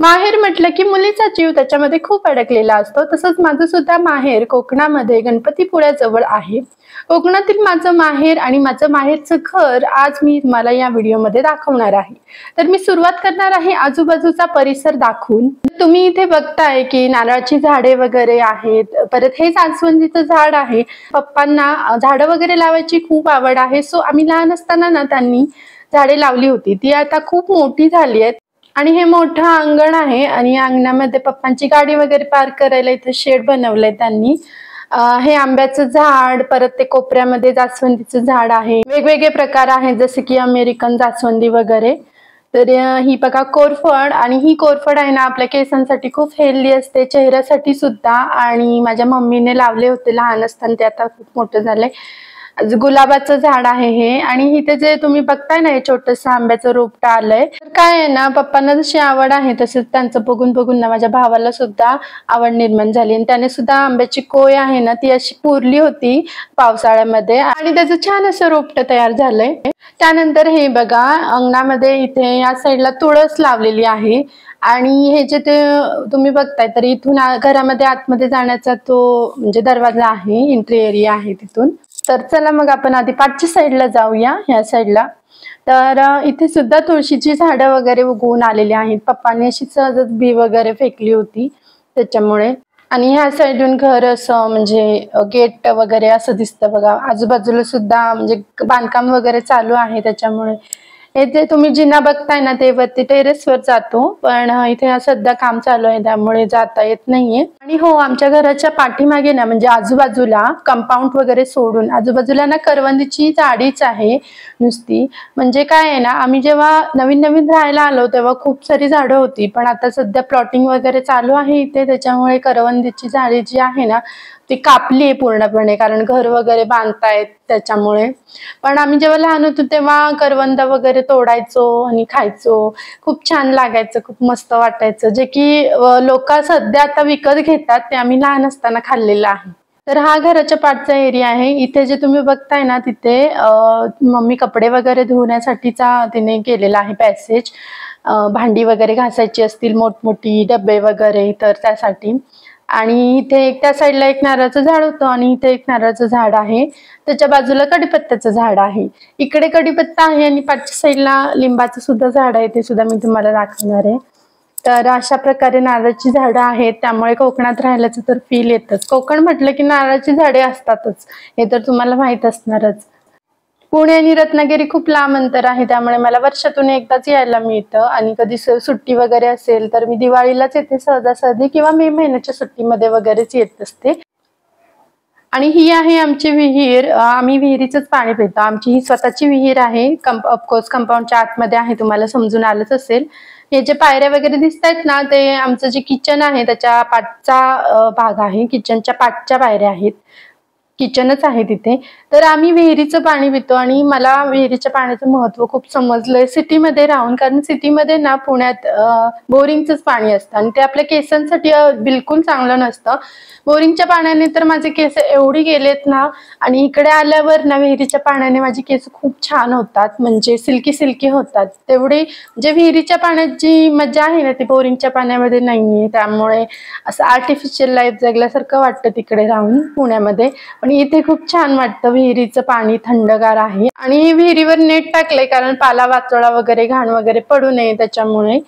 माहेर म्हटलं की मुलीचा जीव त्याच्यामध्ये खूप अडकलेला असतो. तसंच माझं सुद्धा माहेर कोकणामध्ये गणपतीपुळ्याजवळ आहे. कोकणातील माझं माहेर आणि माझं माहेरचं घर आज मी तुम्हाला या व्हिडिओमध्ये दाखवणार आहे. तर मी सुरुवात करणार आहे आजूबाजूचा परिसर दाखवून. तुम्ही इथे बघताय की नारळाची झाडे वगैरे आहेत. परत हे जास्वंदीचं झाड आहे. पप्पांना झाडं वगैरे लावायची खूप आवड आहे. सो आम्ही लहान असताना ना त्यांनी झाडे लावली होती. ती आता खूप मोठी झाली आहेत. आणि हे मोठं अंगण आहे आणि या अंगणामध्ये पप्पांची गाडी वगैरे पार्क करायला इथं शेड बनवलंय त्यांनी. हे आंब्याचं झाड, परत ते कोपऱ्यामध्ये जास्वंदीचं झाड आहे. वेगवेगळे प्रकार आहेत जसे की अमेरिकन जास्वंदी वगैरे. तर ही बघा कोरफड, आणि ही कोरफड आहे ना आपल्या केसांसाठी खूप हेल्दी असते, चेहऱ्यासाठी सुद्धा. आणि माझ्या मम्मीने लावले होते लहान असताना, ते आता खूप मोठं झालंय. गुलाबाचं झाड आहे हे. आणि इथे जे तुम्ही बघताय ना हे छोटंसं आंब्याचं रोपटं आलंय. तर काय आहे ना, पप्पांना जशी आवड आहे तसेच त्यांचं बघून बघून ना माझ्या भावाला सुद्धा आवड निर्माण झाली. आणि त्याने सुद्धा आंब्याची कोय आहे ना ती अशी पुरली होती पावसाळ्यामध्ये, आणि त्याचं छान असं रोपटं तयार झालंय. त्यानंतर हे बघा अंगणामध्ये इथे या साईडला तुळस लावलेली आहे. आणि हे जे ते तुम्ही बघताय तर इथून घरामध्ये आतमध्ये जाण्याचा तो म्हणजे दरवाजा आहे, एंट्री एरिया आहे तिथून. तर चला मग आपण आधी पाठच्या साईडला जाऊया, ह्या साईडला. तर इथे सुद्धा तुळशीची झाडं वगैरे उगवून आलेली आहेत. पप्पांनी अशी सहजच बी वगैरे फेकली होती त्याच्यामुळे. आणि ह्या साईडून घर असं म्हणजे गेट वगैरे असं दिसतं बघा. आजूबाजूला सुद्धा म्हणजे बांधकाम वगैरे चालू आहे त्याच्यामुळे. हे जे तुम्ही जिना बघताय ना ते वरती टेरेसवर जातो, पण इथे सध्या काम चालू आहे त्यामुळे जाता येत नाहीये. आणि हो, आमच्या घराच्या पाठीमागे ना म्हणजे आजूबाजूला कंपाऊंड वगैरे सोडून आजूबाजूला ना करवंदीची झाडीच आहे नुसती. म्हणजे काय आहे ना, आम्ही जेव्हा नवीन नवीन राहायला आलो तेव्हा खूप सारी झाडं होती, पण आता सध्या प्लॉटिंग वगैरे चालू आहे इथे, त्याच्यामुळे करवंदीची झाडी जी आहे ना ती कापली आहे पूर्णपणे, कारण घर वगैरे बांधतायत त्याच्यामुळे. पण आम्ही जेव्हा लहान होतो तेव्हा करवंद वगैरे तोडायचो आणि खायचो. खूप छान लागायचं, खूप मस्त वाटायचं. जे की लोक सध्या आता विकत घेतात, ते आम्ही लहान असताना खाल्लेलं आहे. तर हा घराच्या पाठचा एरिया आहे. इथे जे तुम्ही बघताय ना तिथे मम्मी कपडे वगैरे धुवण्यासाठीचा तिने केलेला आहे पॅसेज. भांडी वगैरे घासायची असतील मोठमोठी, डबे वगैरे, तर त्यासाठी. आणि इथे त्या साईडला एक नारळाचं झाड होतं आणि इथे एक नारळाचं झाड आहे. त्याच्या बाजूला कडीपत्त्याचं झाड आहे. इकडे कडीपत्ता आहे आणि पाठच्या साईडला लिंबाचं सुद्धा झाड आहे, ते सुद्धा मी तुम्हाला दाखवणार आहे. तर अशा प्रकारे नारळाची झाडं आहेत, त्यामुळे कोकणात राहिल्याचं तर फील येतच. कोकण म्हटलं की नारळाची झाडे असतातच, हे तर तुम्हाला माहित असणारच. पुणे आणि रत्नागिरी खूप लांब अंतर आहे, त्यामुळे मला वर्षातून एकदाच यायला मिळतं. आणि कधी सुट्टी वगैरे असेल तर मी दिवाळीलाच येते सहजासहजी, किंवा मे महिन्याच्या सुट्टीमध्ये वगैरेच येत असते. आणि ही आहे आमची विहीर. आम्ही विहिरीचंच पाणी पितो. आमची ही स्वतःची विहीर आहे. ऑफकोर्स कंपाऊंडच्या आतमध्ये आहे, तुम्हाला समजून आलंच असेल. हे जे पायऱ्या वगैरे दिसत आहेत ना ते आमचं जे किचन आहे त्याच्या पाठचा भाग आहे. किचनच्या पाठच्या पायऱ्या आहेत, किचनच आहे तिथे. तर आम्ही विहिरीचं पाणी पितो आणि मला विहिरीच्या पाण्याचं महत्त्व खूप समजलंय सिटीमध्ये राहून. कारण सिटीमध्ये ना पुण्यात बोरिंगचंच पाणी असतं आणि ते आपल्या केसांसाठी बिलकुल चांगलं नसतं. बोरिंगच्या पाण्याने तर माझे केस एवढी गेलेत ना, आणि इकडे आल्यावर ना विहिरीच्या पाण्याने माझी केस खूप छान होतात, म्हणजे सिल्की सिल्की होतात. तेवढी जे विहिरीच्या पाण्याची मजा आहे ना ती बोरिंगच्या पाण्यामध्ये नाहीये. त्यामुळे असं आर्टिफिशियल लाईफ जगल्यासारखं वाटतं तिकडे राहून पुण्यामध्ये. पण इथे खूप छान वाटतं. विहिरीचं पाणी थंडगार आहे आणि विहिरीवर नेट टाकलंय कारण पाला वाचोळा वगैरे, घाण वगैरे पडू नये त्याच्यामुळे.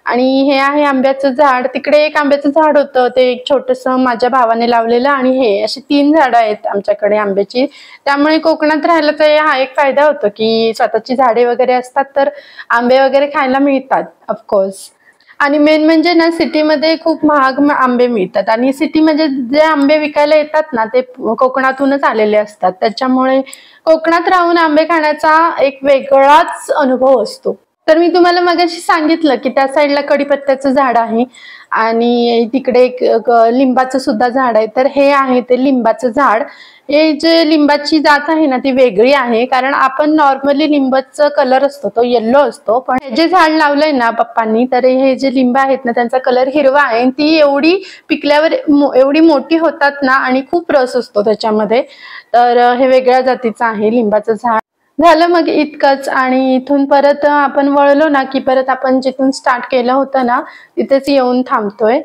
आणि हे आहे आंब्याचं झाड. तिकडे एक आंब्याचं झाड होतं, ते एक छोटंसं माझ्या भावाने लावलेलं. आणि हे अशी 3 झाडं आहेत आमच्याकडे आंब्याची. त्यामुळे कोकणात राहायला तर हा एक फायदा होतो की स्वतःची झाडे वगैरे असतात, तर आंबे वगैरे खायला मिळतात ऑफकोर्स. आणि मेन म्हणजे ना सिटीमध्ये खूप महाग आंबे मिळतात, आणि सिटीमध्ये जे आंबे विकायला येतात ना ते कोकणातूनच आलेले असतात. त्याच्यामुळे कोकणात राहून आंबे खाण्याचा एक वेगळाच अनुभव असतो. तर मी तुम्हाला मगाशी सांगितलं की त्या साईडला कडीपत्त्याचं झाड आहे आणि तिकडे एक लिंबाचं सुद्धा झाड आहे. तर हे आहे ते लिंबाचं झाड. हे जे लिंबाची जात आहे ना ती वेगळी आहे, कारण आपण नॉर्मली लिंबाचा कलर असतो तो येल्लो असतो, पण हे जे झाड लावलंय ना पप्पांनी, तर हे जे लिंब आहेत ना त्यांचा कलर हिरवा आहे. ती एवढी पिकल्यावर एवढी मोठी होतात ना, आणि खूप रस असतो त्याच्यामध्ये. तर हे वेगळ्या जातीचं आहे लिंबाचं झाड. झालं मग इतकंच आणि इथून परत आपण वळलो ना की परत आपण जिथून स्टार्ट केलं होतं ना तिथेच येऊन थांबतोय.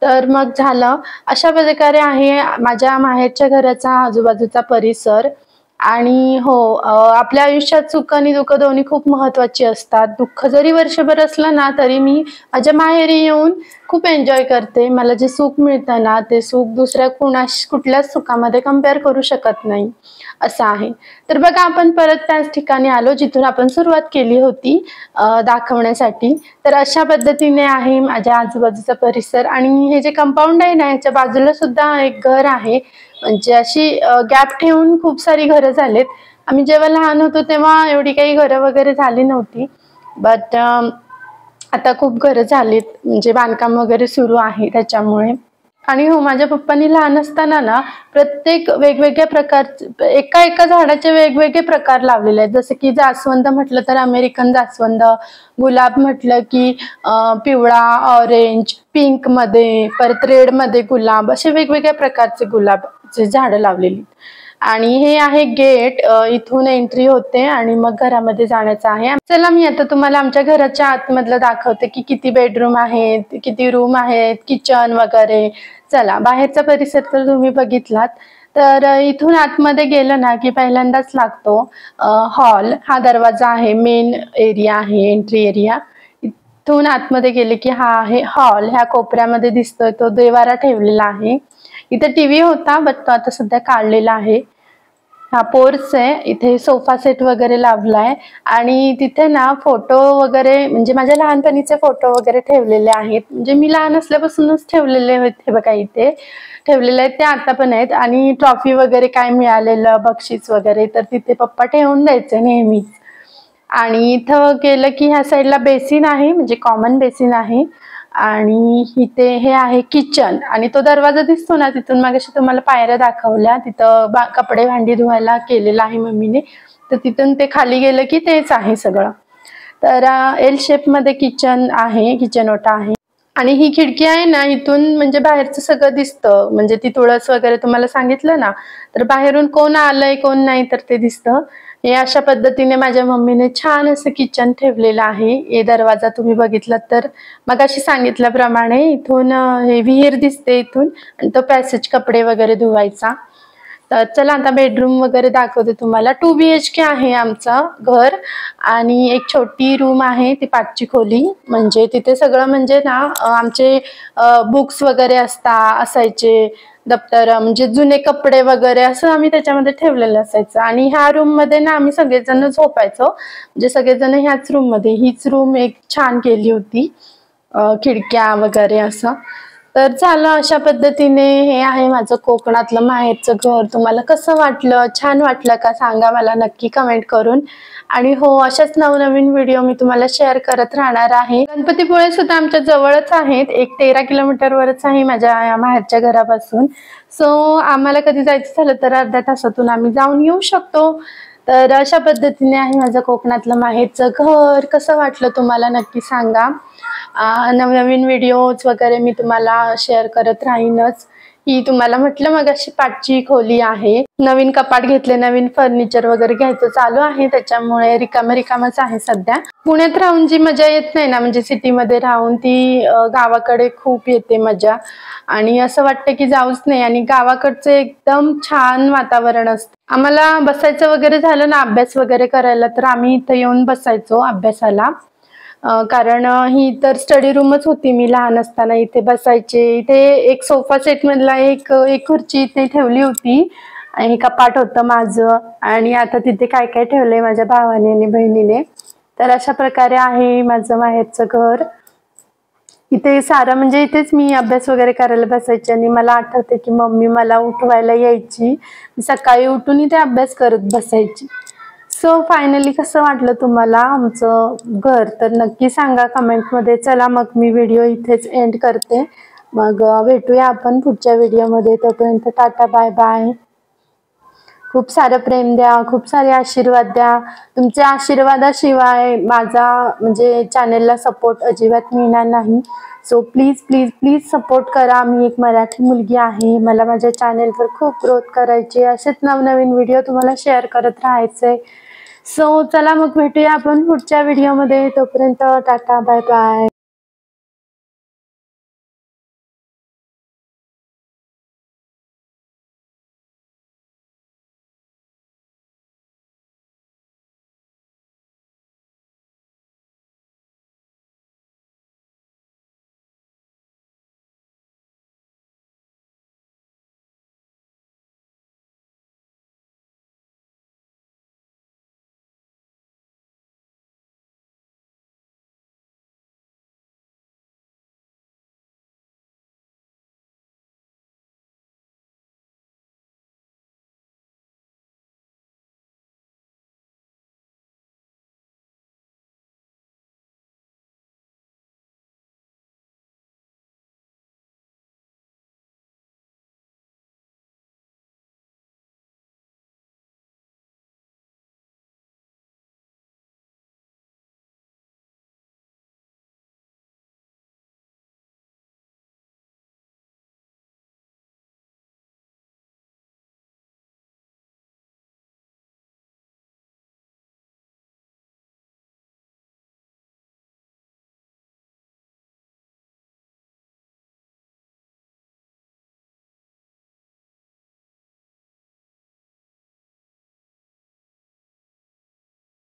तर मग झालं अशा प्रकारे आहे माझ्या माहेरच्या घराचा आजूबाजूचा परिसर. आणि हो आपल्या आयुष्यात सुख आणि दुःख दोन्ही खूप महत्त्वाची असतात. दुःख जरी वर्षभर असलं ना तरी मी माझ्या माहेरी येऊन खूप एन्जॉय करते. मला जे सुख मिळतं ना ते सुख दुसऱ्या कुठल्याच सुखामध्ये कंपेअर करू शकत नाही असं आहे. तर बघा आपण परत त्याच ठिकाणी आलो जिथून आपण सुरुवात केली होती दाखवण्यासाठी. तर अशा पद्धतीने आहे माझ्या आजूबाजूचा परिसर आणि हे जे कंपाऊंड आहे ना ह्याच्या बाजूला सुद्धा एक घर आहे. म्हणजे अशी गॅप ठेवून खूप सारी घरं झालेत. आम्ही जेव्हा लहान होतो तेव्हा एवढी काही घरं वगैरे झाली नव्हती. बट आता खूप घरं झालीत म्हणजे बांधकाम वगैरे सुरू आहे त्याच्यामुळे. आणि हो माझ्या पप्पांनी लहान असताना ना प्रत्येक वेगवेगळ्या प्रकारचे एका एका झाडाचे वेगवेगळे प्रकार लावलेले आहेत. जसं की जास्वंद म्हटलं तर अमेरिकन जास्वंद, गुलाब म्हटलं की पिवळा, ऑरेंज, पिंक मध्ये, परत रेड मध्ये गुलाब, असे वेगवेगळ्या प्रकारचे गुलाबचे झाडं लावलेली. आणि हे आहे गेट, इथून एंट्री होते आणि मग घरामध्ये जाण्याचं आहे. चला मी आता तुम्हाला आमच्या घराच्या आतमधलं दाखवते की किती बेडरूम आहेत, किती रूम आहेत, किचन वगैरे. चला बाहेरचा परिसर तर तुम्ही बघितलात. तर इथून आतमध्ये गेलं ना की पहिल्यांदाच लागतो हॉल. हा दरवाजा आहे, मेन एरिया आहे, एंट्री एरिया. इथून आतमध्ये गेले की हा आहे हॉल. ह्या कोपऱ्यामध्ये दिसतोय तो देवारा ठेवलेला आहे. इथे टीव्ही होता बट तो आता सध्या काढलेला आहे. हा पोर्च आहे, इथे सोफा सेट वगैरे लावलाय आणि तिथे ना फोटो वगैरे म्हणजे माझ्या लहानपणीचे फोटो वगैरे ठेवलेले आहेत. म्हणजे मी लहान असल्यापासूनच ठेवलेले होते बघा, इथे ठेवलेले आहेत ते आता पण आहेत. आणि ट्रॉफी वगैरे काय मिळालेलं बक्षीस वगैरे तर तिथे पप्पा ठेवून द्यायचे नेहमीच. आणि इथं गेलं की ह्या साईडला बेसिन आहे, म्हणजे कॉमन बेसिन आहे. आणि इथे हे आहे किचन आणि तो दरवाजा दिसतो ना तिथून मगाशी तुम्हाला पायऱ्या दाखवल्या, तिथं कपडे भांडी धुवायला केलेलं आहे मम्मीने. तर तिथून ते खाली गेलं की तेच आहे सगळं. तर एल शेप मध्ये किचन आहे, किचन ओटा आहे. आणि ही खिडकी आहे ना इथून म्हणजे बाहेरचं सगळं दिसतं. म्हणजे ती तुळस वगैरे तुम्हाला सांगितलं ना तर बाहेरून कोण आलंय कोण नाही तर ते दिसतं. हे अशा पद्धतीने माझ्या मम्मीने छान असं किचन ठेवलेलं आहे. हे दरवाजा तुम्ही बघितलात तर मगाशी सांगितल्याप्रमाणे इथून हे विहीर दिसते इथून आणि तो पॅसेज कपडे वगैरे धुवायचा. तर चला आता बेडरूम वगैरे दाखवते तुम्हाला. 2 BHK आहे आमचं घर आणि एक छोटी रूम आहे ती 5ची खोली. म्हणजे तिथे सगळं म्हणजे ना आमचे बुक्स वगैरे असायचे, दप्तर म्हणजे जुने कपडे वगैरे असं आम्ही त्याच्यामध्ये ठेवलेलं असायचं. आणि ह्या रूम मध्ये ना आम्ही सगळेजण झोपायचो. म्हणजे सगळेजण ह्याच रूम मध्ये. हीच रूम एक छान केली होती, खिडक्या वगैरे असं. तर झालं अशा पद्धतीने हे आहे माझं कोकणातलं माहेरचं घर. तुम्हाला कसं वाटलं, छान वाटलं का सांगा मला नक्की कमेंट करून. आणि हो अशाच नवनवीन व्हिडिओ मी तुम्हाला शेअर करत राहणार आहे. गणपतीपुळे सुद्धा आमच्या जवळच आहेत, एक 13 किलोमीटरवरच आहे माझ्या माहेरच्या घरापासून. सो आम्हाला कधी जायचं झालं तर अर्ध्या तासातून आम्ही जाऊन येऊ शकतो. तर अशा पद्धतीने आहे माझं कोकणातलं माहेरचं घर. कसं वाटलं तुम्हाला नक्की सांगा. नवनवीन व्हिडिओज वगैरे मी तुम्हाला शेअर करत राहीनच. ही तुम्हाला म्हटलं मग अशी 5ची खोली आहे. नवीन कपाट घेतले, नवीन फर्निचर वगैरे घ्यायचं चालू आहे, त्याच्यामुळे रिकामच आहे सध्या. पुण्यात राहून जी मजा येत नाही ना म्हणजे सिटीमध्ये राहून ती गावाकडे खूप येते मजा. आणि असं वाटतं की जाऊच नाही. आणि गावाकडचं एकदम छान वातावरण असतं. आम्हाला बसायचं वगैरे झालं ना अभ्यास वगैरे करायला तर आम्ही इथं येऊन बसायचो अभ्यासाला. कारण ही तर स्टडी रूमच होती. मी लहान असताना इथे बसायचे. इथे एक सोफा सेट मधला एक खुर्ची इथे ठेवली होती आणि कपाट होतं माझं. आणि आता तिथे काय काय ठेवलंय माझ्या भावाने आणि बहिणीने. तर अशा प्रकारे आहे माझं माहेरचं घर. इथे सारं म्हणजे इथेच मी अभ्यास वगैरे करायला बसायचे. आणि मला आठवते की मम्मी मला उठवायला यायची, मी सकाळी उठून इथे अभ्यास करत बसायची. सो फायनली कसं वाटलं तुम्हाला आमचं घर तर नक्की सांगा कमेंटमध्ये. चला मग मी व्हिडिओ इथेच एंड करते. मग भेटूया आपण पुढच्या व्हिडिओमध्ये. तोपर्यंत टाटा बाय बाय. खूप सारं प्रेम द्या, खूप सारे आशीर्वाद द्या. तुमच्या आशीर्वादाशिवाय माझा म्हणजे चॅनेलला सपोर्ट अजिबात मिळणार नाही. So please please please support करा. मी एक मराठी मुलगी आहे, मला माझ्या चॅनेलवर खूप ग्रोथ करायची. असेच नवनवीन व्हिडिओ तुम्हाला शेअर करत राहायचे. सो चला मग भेटूया आपण पुढच्या व्हिडिओमध्ये. तोपर्यंत टाटा बाय बाय.